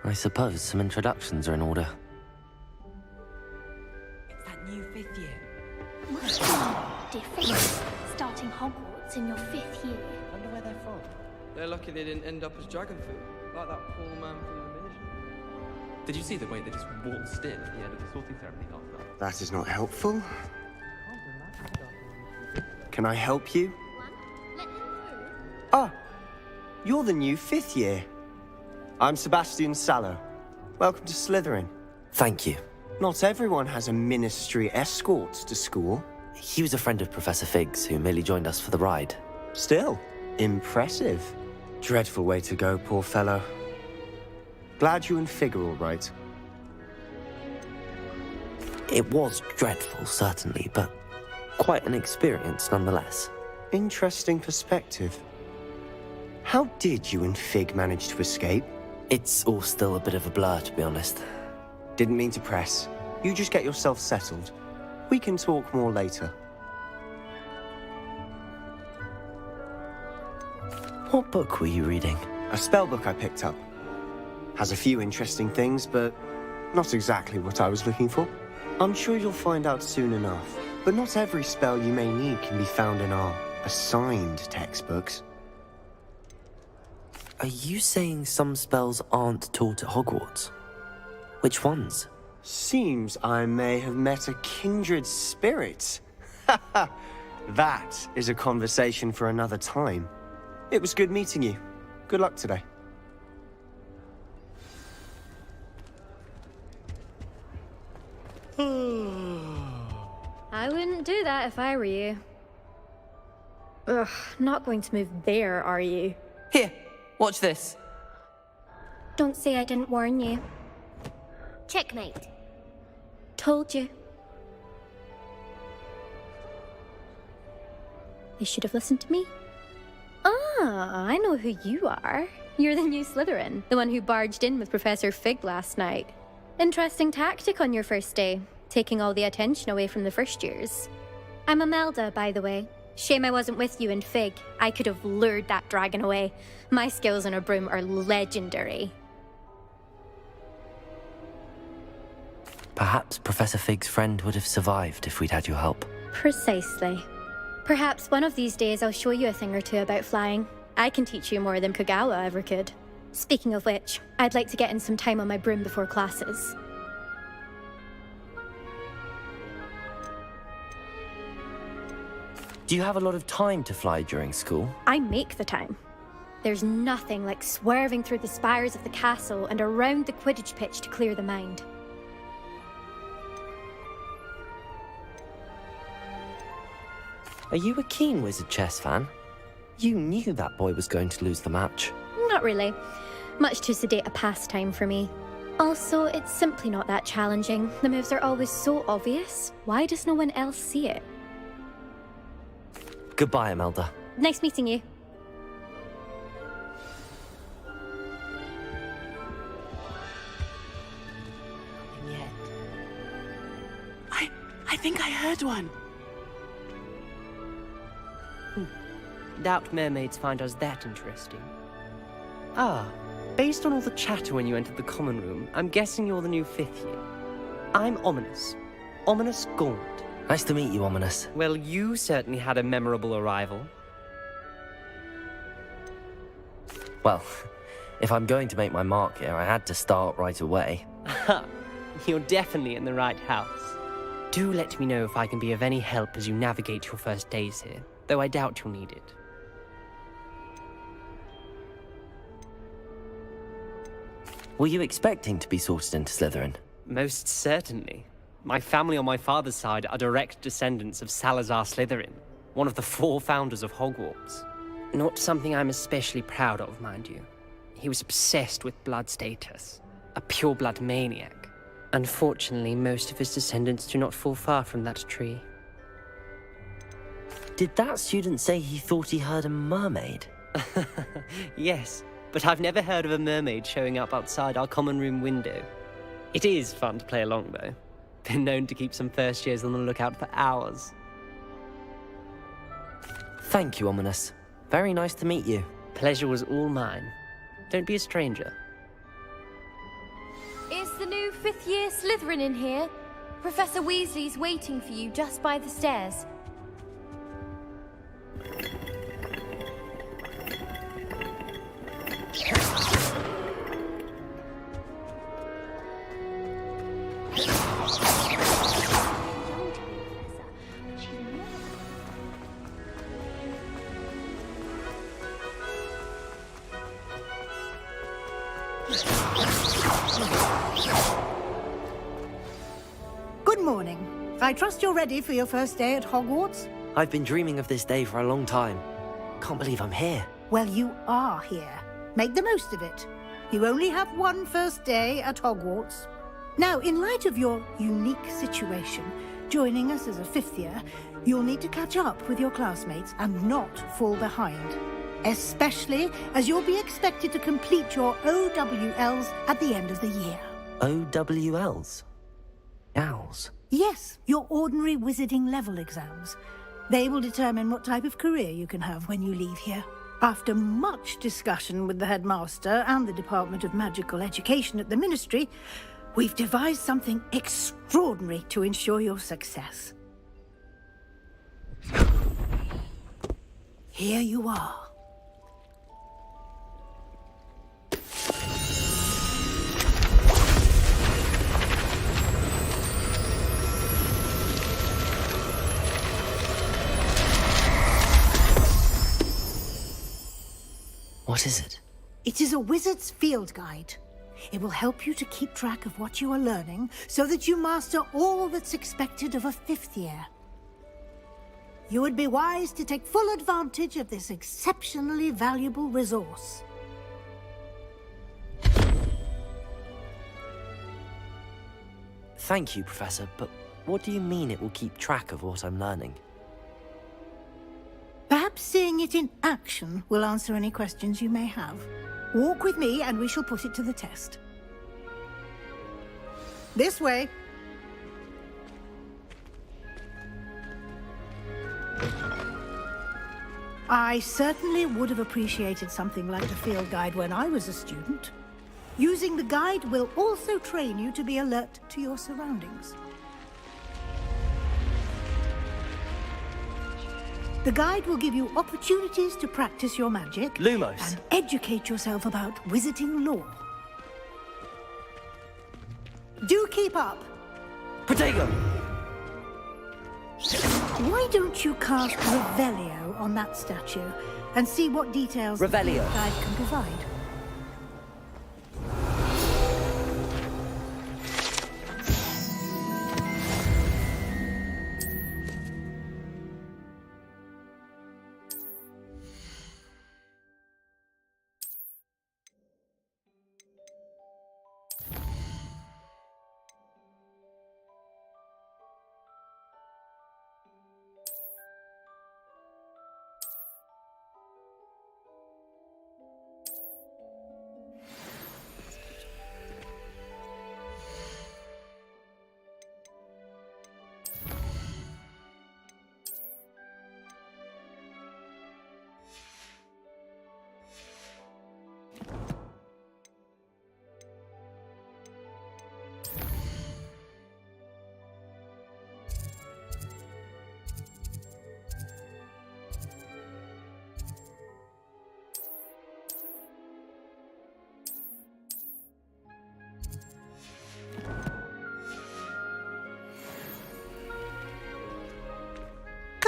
I suppose some introductions are in order. It's that new 5th year. Must be different. Starting Hogwarts in your 5th year. Wonder where they're from. They're lucky they didn't end up as dragon food, like that poor man from the Ministry. Did you see the way they just waltzed in at the end of the sorting ceremony last night? That is not helpful. Can I help you? Let him through. Ah, you're the new 5th year. I'm Sebastian Sallow. Welcome to Slytherin. Thank you. Not everyone has a ministry escort to school. He was a friend of Professor Fig's who merely joined us for the ride. Still, impressive. Dreadful way to go, poor fellow. Glad you and Fig are all right. It was dreadful, certainly, but quite an experience nonetheless. Interesting perspective. How did you and Fig manage to escape? It's all still a bit of a blur, to be honest. Didn't mean to press. You just get yourself settled. We can talk more later. What book were you reading? A spell book I picked up. Has a few interesting things, but not exactly what I was looking for. I'm sure you'll find out soon enough. But not every spell you may need can be found in our assigned textbooks. Are you saying some spells aren't taught at Hogwarts? Which ones? Seems I may have met a kindred spirit. That is a conversation for another time. It was good meeting you. Good luck today. I wouldn't do that if I were you. Ugh, not going to move there, are you? Here, watch this. Don't say I didn't warn you. Checkmate. Told you. They should have listened to me. Ah, I know who you are. You're the new Slytherin, the one who barged in with Professor Fig last night. Interesting tactic on your first day, taking all the attention away from the first years. I'm Imelda, by the way. Shame I wasn't with you and Fig. I could have lured that dragon away. My skills on a broom are legendary. Perhaps Professor Fig's friend would have survived if we'd had your help. Precisely. Perhaps one of these days I'll show you a thing or two about flying. I can teach you more than Kogawa ever could. Speaking of which, I'd like to get in some time on my broom before classes. Do you have a lot of time to fly during school? I make the time. There's nothing like swerving through the spires of the castle and around the Quidditch pitch to clear the mind. Are you a keen Wizard chess fan? You knew that boy was going to lose the match. Not really. Much too sedate a pastime for me. Also, it's simply not that challenging. The moves are always so obvious. Why does no one else see it? Goodbye, Imelda. Nice meeting you. And yet... I think I heard one. Doubt mermaids find us that interesting. Ah, based on all the chatter when you entered the common room, I'm guessing you're the new 5th year. I'm Ominous. Ominous Gaunt. Nice to meet you, Ominous. Well, you certainly had a memorable arrival. Well, if I'm going to make my mark here, I had to start right away. Ha! You're definitely in the right house. Do let me know if I can be of any help as you navigate your first days here, though I doubt you'll need it. Were you expecting to be sorted into Slytherin? Most certainly. My family on my father's side are direct descendants of Salazar Slytherin, one of the 4 founders of Hogwarts. Not something I'm especially proud of, mind you. He was obsessed with blood status, a pure-blood maniac. Unfortunately, most of his descendants do not fall far from that tree. Did that student say he thought he heard a mermaid? Yes, but I've never heard of a mermaid showing up outside our common room window. It is fun to play along, though. Been known to keep some first years on the lookout for hours. Thank you, Ominous. Very nice to meet you. pleasure was all mine. Don't be a stranger. Is the new fifth-year Slytherin in here? Professor Weasley's waiting for you just by the stairs. Good morning. I trust you're ready for your first day at Hogwarts? I've been dreaming of this day for a long time. Can't believe I'm here. Well, you are here. Make the most of it. You only have one first day at Hogwarts. Now, in light of your unique situation, joining us as a fifth year, you'll need to catch up with your classmates and not fall behind. Especially as you'll be expected to complete your OWLs at the end of the year. OWLs? Owls? Yes, your ordinary wizarding level exams. They will determine what type of career you can have when you leave here. After much discussion with the headmaster and the Department of Magical Education at the Ministry, we've devised something extraordinary to ensure your success. Here you are. What is it? It is a wizard's field guide. It will help you to keep track of what you are learning so that you master all that's expected of a fifth year. You would be wise to take full advantage of this exceptionally valuable resource. Thank you, Professor, but what do you mean it will keep track of what I'm learning? Perhaps seeing it in action will answer any questions you may have. Walk with me and we shall put it to the test. This way. I certainly would have appreciated something like the field guide when I was a student. Using the guide will also train you to be alert to your surroundings. The guide will give you opportunities to practice your magic Lumos. and educate yourself about wizarding lore. Do keep up. Protego! Why don't you cast Revelio on that statue and see what details the Revelio. field guide can provide?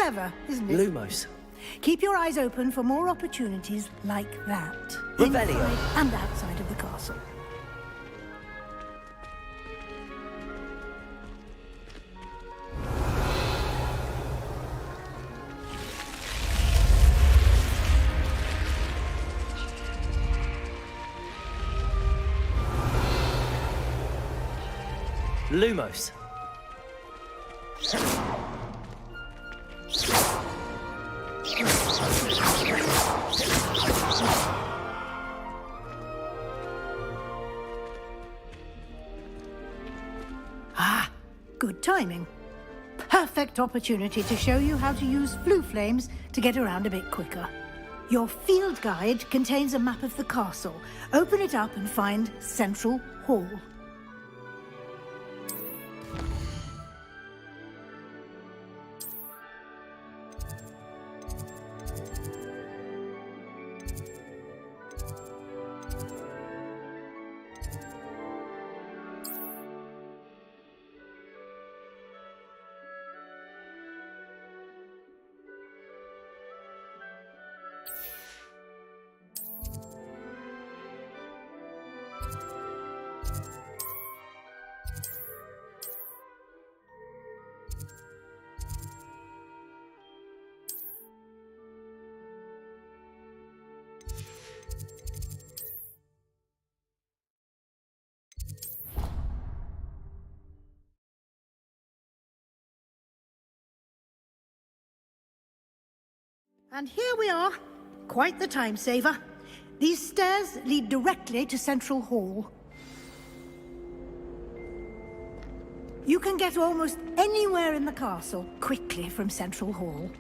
Clever, isn't it? Lumos. Keep your eyes open for more opportunities like that. Revelio. Inside and outside of the castle. Lumos. Ah, good timing. Perfect opportunity to show you how to use flue flames to get around a bit quicker. Your field guide contains a map of the castle. Open it up and find Central Hall. And here we are. Quite the time saver. These stairs lead directly to Central Hall. You can get almost anywhere in the castle quickly from Central Hall.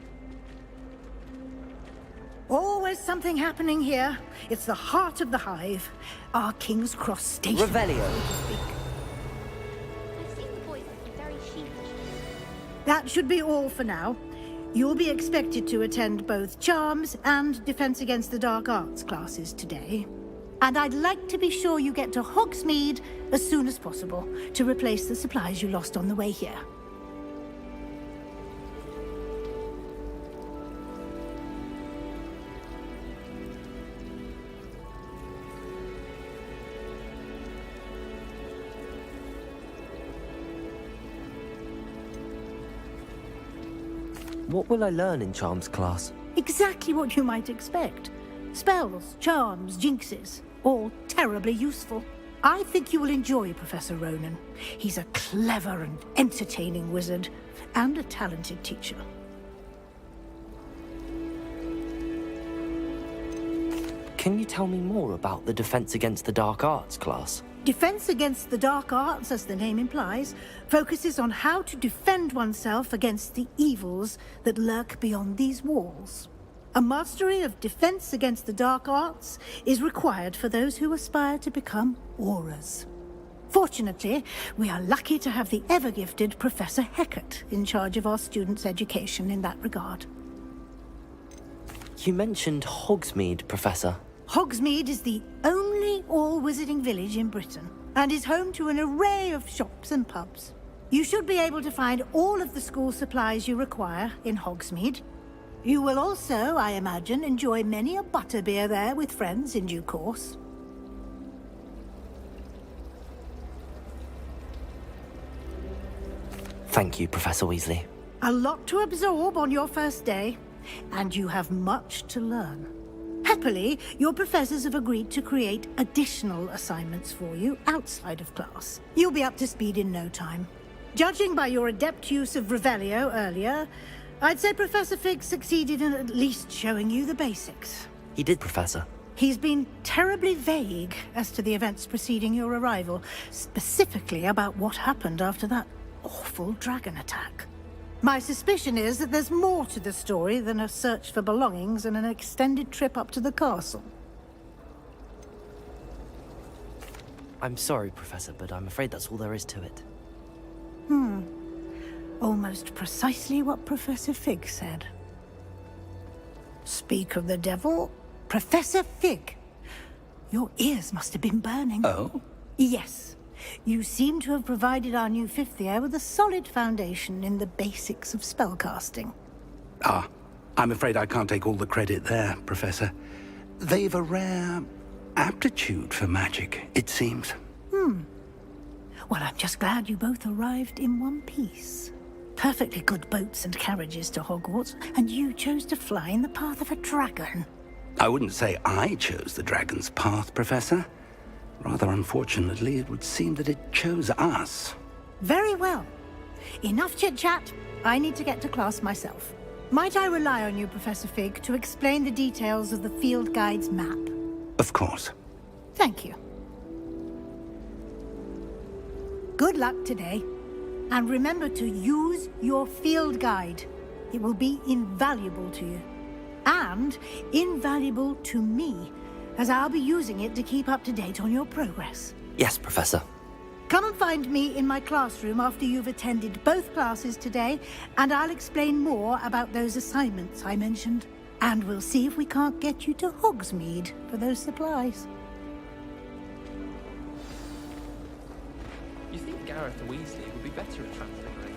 Always something happening here. It's the heart of the hive. Our King's Cross station. Revelio. I've seen the boys looking very sheepish. That should be all for now. You'll be expected to attend both Charms and Defense Against the Dark Arts classes today. And I'd like to be sure you get to Hogsmeade as soon as possible to replace the supplies you lost on the way here. What will I learn in Charms class? Exactly what you might expect. Spells, charms, jinxes, all terribly useful. I think you will enjoy Professor Ronan. He's a clever and entertaining wizard, and a talented teacher. Can you tell me more about the Defense Against the Dark Arts class? Defense Against the Dark Arts, as the name implies, focuses on how to defend oneself against the evils that lurk beyond these walls. A mastery of Defense Against the Dark Arts is required for those who aspire to become Aurors. Fortunately, we are lucky to have the ever-gifted Professor Hecat in charge of our students' education in that regard. You mentioned Hogsmeade, Professor. Hogsmeade is the only all-wizarding village in Britain, and is home to an array of shops and pubs. You should be able to find all of the school supplies you require in Hogsmeade. You will also, I imagine, enjoy many a butterbeer there with friends in due course. Thank you, Professor Weasley. A lot to absorb on your first day, and you have much to learn. Happily, your professors have agreed to create additional assignments for you outside of class. You'll be up to speed in no time. Judging by your adept use of Revelio earlier, I'd say Professor Fig succeeded in at least showing you the basics. He did, Professor. He's been terribly vague as to the events preceding your arrival, specifically about what happened after that awful dragon attack. My suspicion is that there's more to the story than a search for belongings and an extended trip up to the castle. I'm sorry, Professor, but I'm afraid that's all there is to it. Almost precisely what Professor Fig said. Speak of the devil, Professor Fig. Your ears must have been burning. Oh? Yes. You seem to have provided our new fifth year with a solid foundation in the basics of spellcasting. Ah, I'm afraid I can't take all the credit there, Professor. They've a rare aptitude for magic, it seems. Well, I'm just glad you both arrived in one piece. Perfectly good boats and carriages to Hogwarts, and you chose to fly in the path of a dragon. I wouldn't say I chose the dragon's path, Professor. Rather unfortunately, it would seem that it chose us. Very well. Enough chit-chat. I need to get to class myself. Might I rely on you, Professor Fig, to explain the details of the field guide's map? Of course. Thank you. Good luck today. And remember to use your field guide. It will be invaluable to you. and invaluable to me, as I'll be using it to keep up to date on your progress. Yes, Professor. Come and find me in my classroom after you've attended both classes today, and I'll explain more about those assignments I mentioned. And we'll see if we can't get you to Hogsmeade for those supplies. You think Gareth Weasley would be better at transfiguration?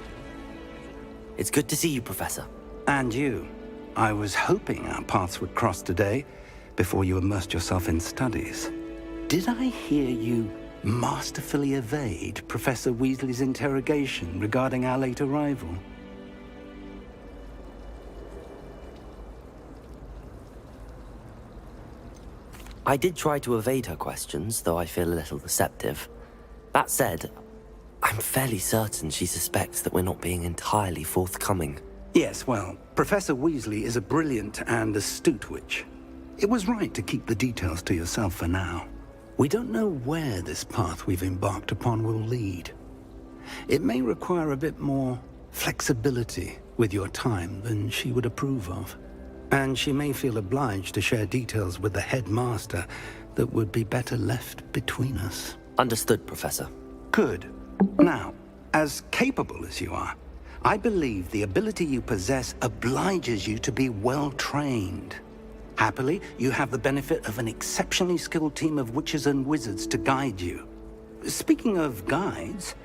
It's good to see you, Professor. And you. I was hoping our paths would cross today, before you immersed yourself in studies. Did I hear you masterfully evade Professor Weasley's interrogation regarding our late arrival? I did try to evade her questions, though I feel a little deceptive. That said, I'm fairly certain she suspects that we're not being entirely forthcoming. Yes, well, Professor Weasley is a brilliant and astute witch. It was right to keep the details to yourself for now. We don't know where this path we've embarked upon will lead. It may require a bit more flexibility with your time than she would approve of. And she may feel obliged to share details with the headmaster that would be better left between us. Understood, Professor. Good. Now, as capable as you are, I believe the ability you possess obliges you to be well trained. Happily, you have the benefit of an exceptionally skilled team of witches and wizards to guide you. Speaking of guides,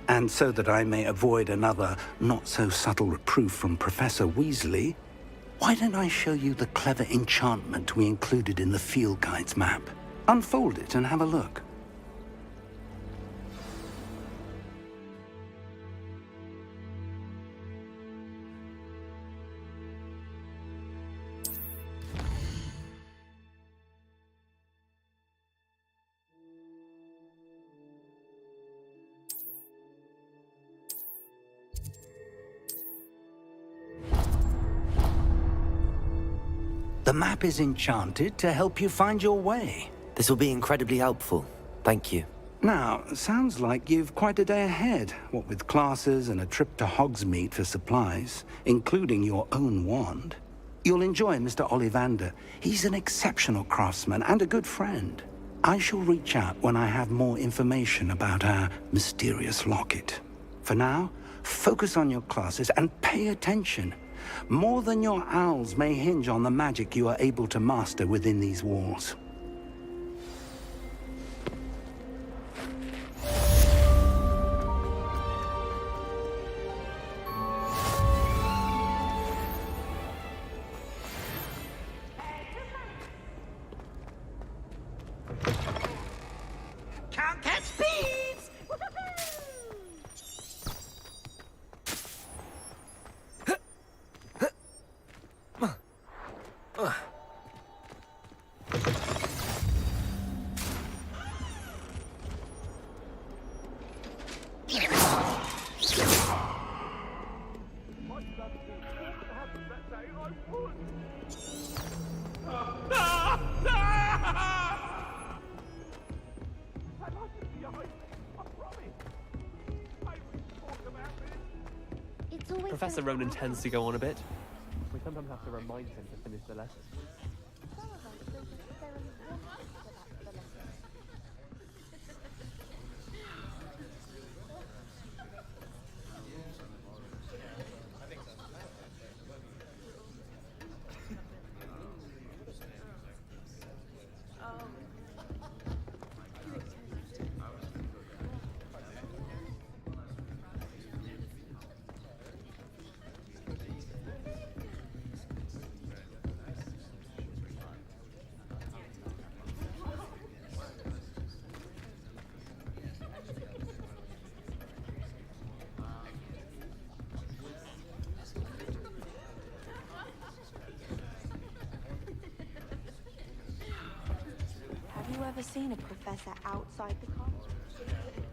and so that I may avoid another not-so-subtle reproof from Professor Weasley, why don't I show you the clever enchantment we included in the field guide's map? Unfold it and have a look. The map is enchanted to help you find your way. This will be incredibly helpful. Thank you. Now, sounds like you've quite a day ahead, what with classes and a trip to Hogsmeade for supplies, including your own wand. You'll enjoy Mr. Ollivander. He's an exceptional craftsman and a good friend. I shall reach out when I have more information about our mysterious locket. For now, focus on your classes and pay attention. More than your owls may hinge on the magic you are able to master within these walls. Can't catch thieves! It's always Professor Ronan tends to go on a bit. We sometimes have to remind him to finish the lesson. Have you ever seen a professor outside the classroom?